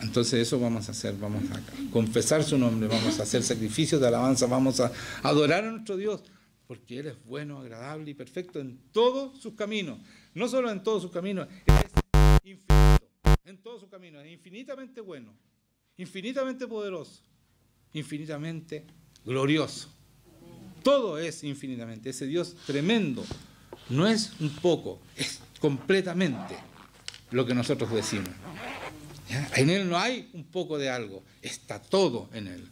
Entonces eso vamos a hacer, vamos a confesar su nombre, vamos a hacer sacrificios de alabanza, vamos a adorar a nuestro Dios, porque Él es bueno, agradable y perfecto en todos sus caminos. No solo en todos sus caminos, Él es infinito en todos sus caminos, es infinitamente bueno, infinitamente poderoso, infinitamente glorioso. Todo es infinitamente. Ese Dios tremendo no es un poco, es completamente lo que nosotros decimos. ¿Ya? En Él no hay un poco de algo, está todo en Él.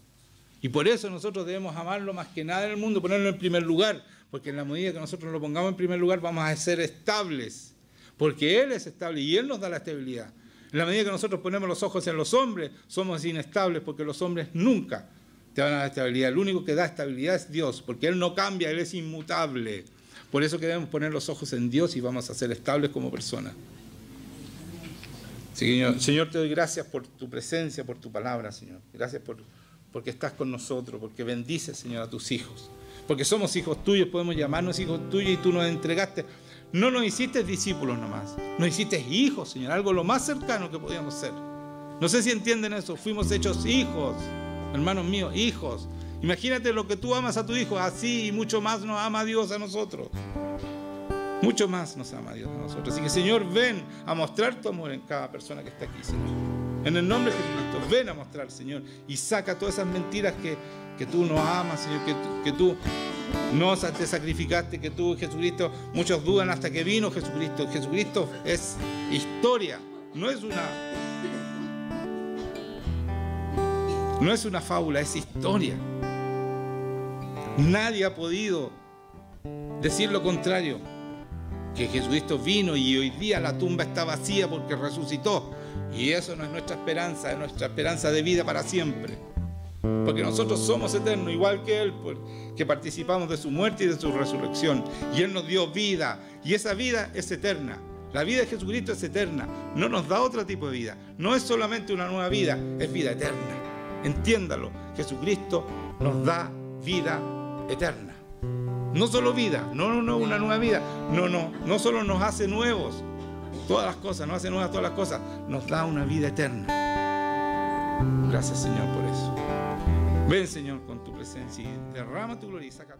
Y por eso nosotros debemos amarlo más que nada en el mundo, ponerlo en primer lugar, porque en la medida que nosotros lo pongamos en primer lugar vamos a ser estables, porque Él es estable y Él nos da la estabilidad. En la medida que nosotros ponemos los ojos en los hombres, somos inestables, porque los hombres nunca te van a dar estabilidad. El único que da estabilidad es Dios, porque Él no cambia, Él es inmutable. Por eso que debemos poner los ojos en Dios y vamos a ser estables como personas. Señor, te doy gracias por tu presencia, por tu palabra, Señor. Gracias porque estás con nosotros, porque bendices, Señor, a tus hijos. Porque somos hijos tuyos, podemos llamarnos hijos tuyos y tú nos entregaste. No nos hiciste discípulos nomás, nos hiciste hijos, Señor, algo lo más cercano que podíamos ser. No sé si entienden eso, fuimos hechos hijos, hermanos míos, hijos. Imagínate lo que tú amas a tu hijo, así y mucho más nos ama Dios a nosotros. Mucho más nos ama Dios a nosotros. Así que, Señor, ven a mostrar tu amor en cada persona que está aquí, Señor. En el nombre de Jesucristo, ven a mostrar, Señor, y saca todas esas mentiras que tú nos amas, Señor, que tú no te sacrificaste, que tú, Jesucristo, muchos dudan hasta que vino Jesucristo. Jesucristo es historia, no es una fábula, es historia. Nadie ha podido decir lo contrario, que Jesucristo vino y hoy día la tumba está vacía porque resucitó. Y eso no es nuestra esperanza, es nuestra esperanza de vida para siempre. Porque nosotros somos eternos, igual que Él, que participamos de su muerte y de su resurrección. Y Él nos dio vida, y esa vida es eterna. La vida de Jesucristo es eterna, no nos da otro tipo de vida. No es solamente una nueva vida, es vida eterna. Entiéndalo, Jesucristo nos da vida eterna. No solo vida, no una nueva vida. No solo nos hace nuevos todas las cosas, nos hace nuevas todas las cosas, nos da una vida eterna. Gracias, Señor, por eso. Ven, Señor, con tu presencia y derrama tu gloria y saca